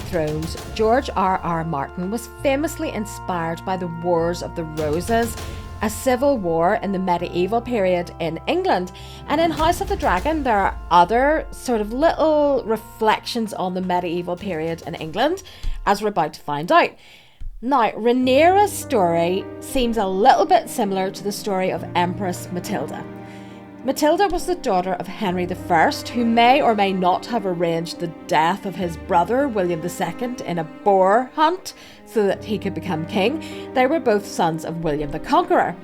Thrones, George R.R. Martin was famously inspired by the Wars of the Roses, a civil war in the medieval period in England. And in House of the Dragon, there are other sort of little reflections on the medieval period in England, as we're about to find out. Now, Rhaenyra's story seems a little bit similar to the story of Empress Matilda. Matilda was the daughter of Henry I, who may or may not have arranged the death of his brother William II in a boar hunt so that he could become king. They were both sons of William the Conqueror.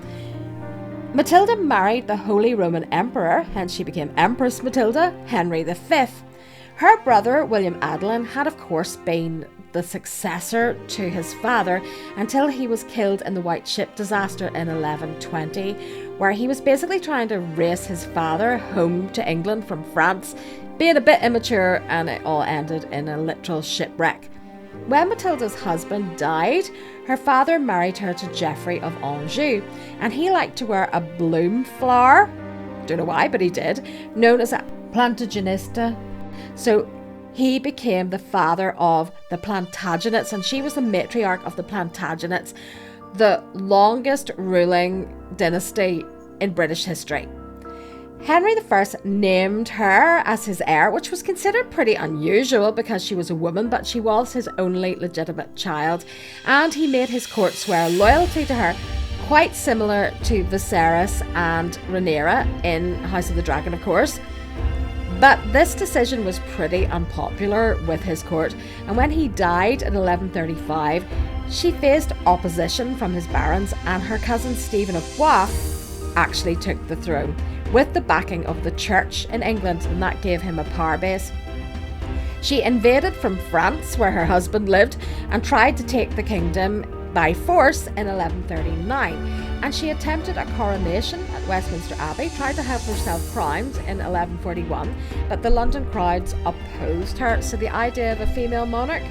Matilda married the Holy Roman Emperor, hence she became Empress Matilda, Henry V. Her brother William Adelin had of course been the successor to his father until he was killed in the White Ship disaster in 1120, where he was basically trying to race his father home to England from France, being a bit immature, and it all ended in a literal shipwreck. When Matilda's husband died, her father married her to Geoffrey of Anjou, and he liked to wear a bloom flower, don't know why, but he did, known as a Plantagenista. So he became the father of the Plantagenets, and she was the matriarch of the Plantagenets, the longest ruling dynasty in British history. Henry I named her as his heir, which was considered pretty unusual because she was a woman, but she was his only legitimate child, and he made his court swear loyalty to her, quite similar to Viserys and Rhaenyra in House of the Dragon, of course. But this decision was pretty unpopular with his court, and when he died in 1135, she faced opposition from his barons, and her cousin Stephen of Blois actually took the throne, with the backing of the church in England, and that gave him a power base. She invaded from France, where her husband lived, and tried to take the kingdom by force in 1139, and she attempted a coronation at Westminster Abbey, tried to have herself crowned in 1141, but the London crowds opposed her, so the idea of a female monarch,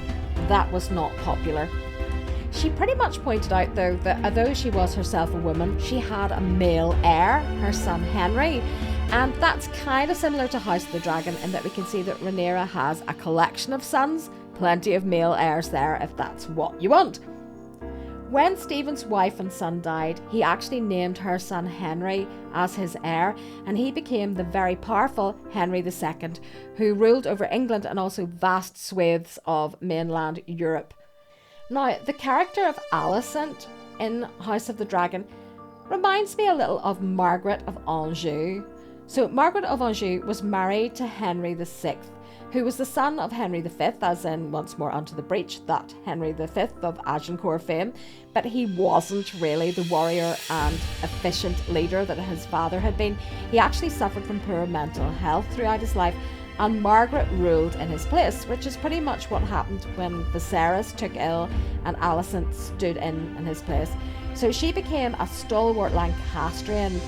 that was not popular. She pretty much pointed out, though, that although she was herself a woman, she had a male heir, her son Henry, and that's kind of similar to House of the Dragon in that we can see that Rhaenyra has a collection of sons, plenty of male heirs there if that's what you want. When Stephen's wife and son died, he actually named her son Henry as his heir, and he became the very powerful Henry II, who ruled over England and also vast swathes of mainland Europe. Now, the character of Alicent in House of the Dragon reminds me a little of Margaret of Anjou. So Margaret of Anjou was married to Henry VI, who was the son of Henry V, as in, once more onto the breach, that Henry V of Agincourt fame, but he wasn't really the warrior and efficient leader that his father had been. He actually suffered from poor mental health throughout his life, and Margaret ruled in his place, which is pretty much what happened when Viserys took ill and Alicent stood in his place. So she became a stalwart Lancastrian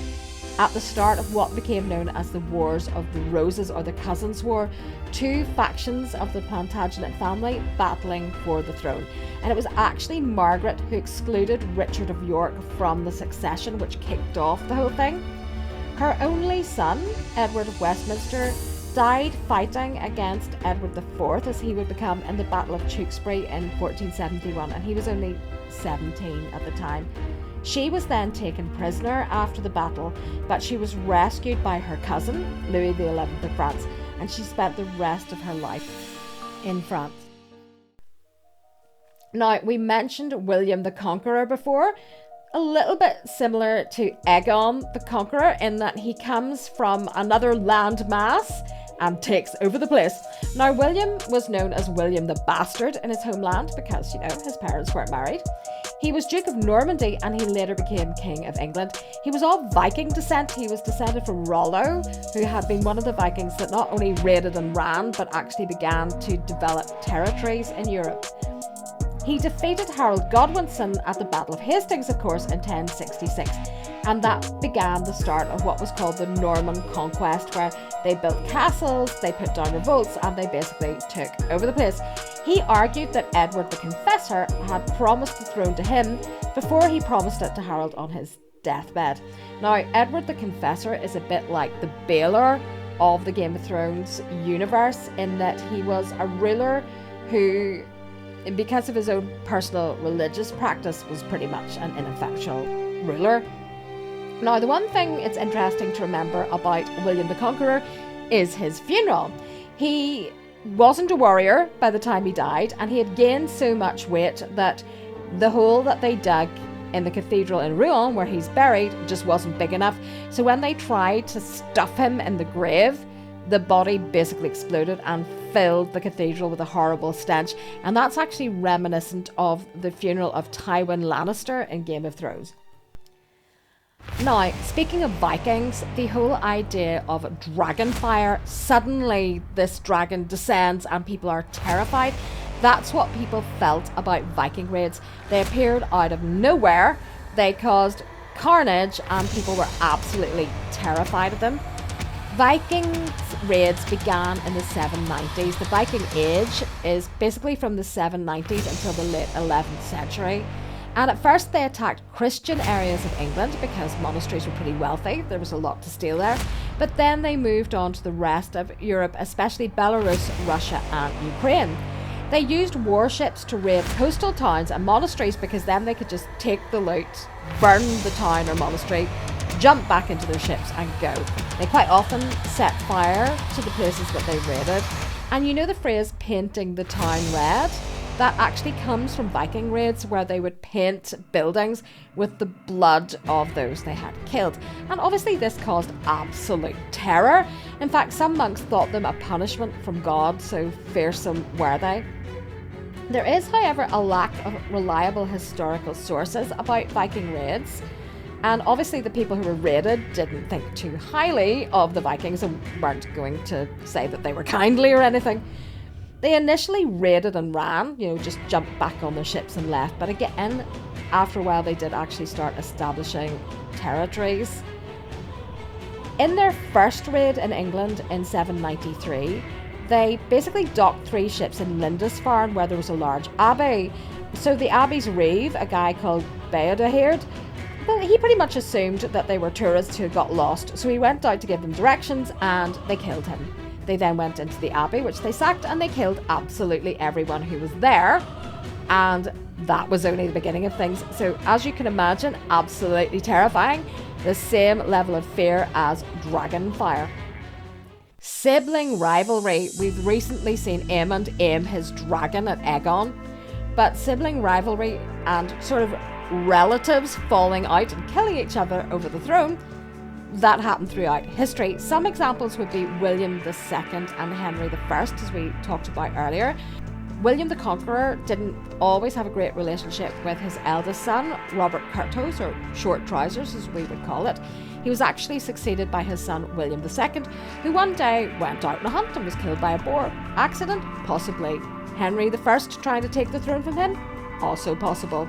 at the start of what became known as the Wars of the Roses, or the Cousins' War, two factions of the Plantagenet family battling for the throne. And it was actually Margaret who excluded Richard of York from the succession, which kicked off the whole thing. Her only son, Edward of Westminster, died fighting against Edward IV as he would become in the Battle of Tewkesbury in 1471, and he was only 17 at the time. She was then taken prisoner after the battle, but she was rescued by her cousin, Louis XI of France, and she spent the rest of her life in France. Now, we mentioned William the Conqueror before, a little bit similar to Aegon the Conqueror in that he comes from another land mass and takes over the place. Now, William was known as William the Bastard in his homeland because, his parents weren't married. He was Duke of Normandy, and he later became King of England. He was of Viking descent. He was descended from Rollo, who had been one of the Vikings that not only raided and ran, but actually began to develop territories in Europe. He defeated Harold Godwinson at the Battle of Hastings, of course, in 1066, and that began the start of what was called the Norman Conquest, where they built castles, they put down revolts, and they basically took over the place. He argued that Edward the Confessor had promised the throne to him before he promised it to Harold on his deathbed. Now, Edward the Confessor is a bit like the Baelor of the Game of Thrones universe in that he was a ruler who because of his own personal religious practice, was pretty much an ineffectual ruler. Now, the one thing it's interesting to remember about William the Conqueror is his funeral. He wasn't a warrior by the time he died, and he had gained so much weight that the hole that they dug in the cathedral in Rouen, where he's buried, just wasn't big enough. So when they tried to stuff him in the grave, the body basically exploded and filled the cathedral with a horrible stench. And that's actually reminiscent of the funeral of Tywin Lannister in Game of Thrones. Now, speaking of Vikings, the whole idea of dragon fire, suddenly this dragon descends and people are terrified. That's what people felt about Viking raids. They appeared out of nowhere, they caused carnage, and people were absolutely terrified of them. Vikings raids began in the 790s. The Viking Age is basically from the 790s until the late 11th century. And at first they attacked Christian areas of England because monasteries were pretty wealthy. There was a lot to steal there. But then they moved on to the rest of Europe, especially Belarus, Russia and Ukraine. They used warships to raid coastal towns and monasteries because then they could just take the loot, burn the town or monastery, jump back into their ships and go. They quite often set fire to the places that they raided. And you know the phrase painting the town red? That actually comes from Viking raids, where they would paint buildings with the blood of those they had killed. And obviously this caused absolute terror. In fact, some monks thought them a punishment from God, so fearsome were they. There is, however, a lack of reliable historical sources about Viking raids. And obviously the people who were raided didn't think too highly of the Vikings and weren't going to say that they were kindly or anything. They initially raided and ran, just jumped back on their ships and left. But again, after a while, they did actually start establishing territories. In their first raid in England in 793, they basically docked 3 ships in Lindisfarne, where there was a large abbey. So the abbey's reeve, a guy called Beodahird, well, he pretty much assumed that they were tourists who had got lost. So he went out to give them directions and they killed him. They then went into the abbey, which they sacked, and they killed absolutely everyone who was there. And that was only the beginning of things. So as you can imagine, absolutely terrifying. The same level of fear as dragon fire. Sibling rivalry. We've recently seen Aemond aim his dragon at Aegon. But sibling rivalry and sort of relatives falling out and killing each other over the throne, that happened throughout history. Some examples would be William II and Henry I, as we talked about earlier. William the Conqueror didn't always have a great relationship with his eldest son, Robert Curthose, or Short Trousers as we would call it. He was actually succeeded by his son William II, who one day went out on a hunt and was killed by a boar. Accident? Possibly. Henry I trying to take the throne from him? Also possible.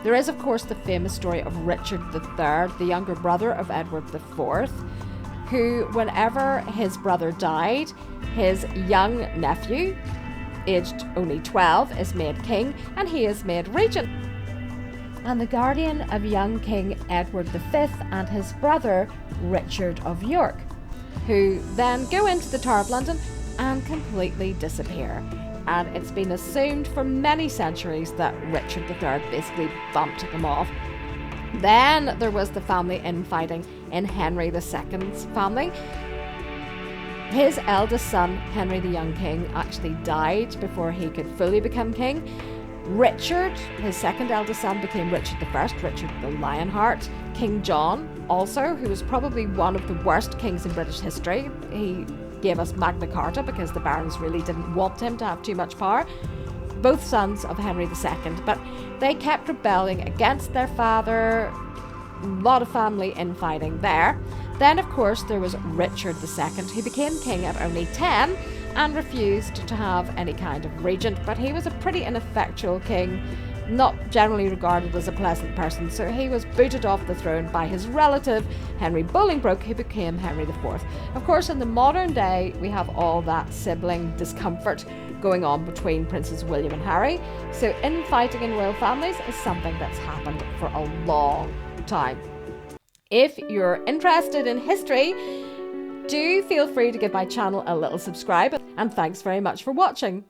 There is, of course, the famous story of Richard III, the younger brother of Edward IV, who, whenever his brother died, his young nephew, aged only 12, is made king and he is made regent. And the guardian of young King Edward V and his brother, Richard of York, who then go into the Tower of London and completely disappear. And it's been assumed for many centuries that Richard III basically bumped them off. Then there was the family infighting in Henry II's family. His eldest son, Henry the Young King, actually died before he could fully become king. Richard, his second eldest son, became Richard I, Richard the Lionheart. King John, also, who was probably one of the worst kings in British history. He gave us Magna Carta because the barons really didn't want him to have too much power. Both sons of Henry II, but they kept rebelling against their father. A lot of family infighting there. Then, of course, there was Richard II, who became king at only 10 and refused to have any kind of regent, but he was a pretty ineffectual king, not generally regarded as a pleasant person, so he was booted off the throne by his relative Henry Bolingbroke, who became Henry IV. Of course, in the modern day, we have all that sibling discomfort going on between Princes William and Harry, so infighting in royal families is something that's happened for a long time. If you're interested in history, do feel free to give my channel a little subscribe, and thanks very much for watching.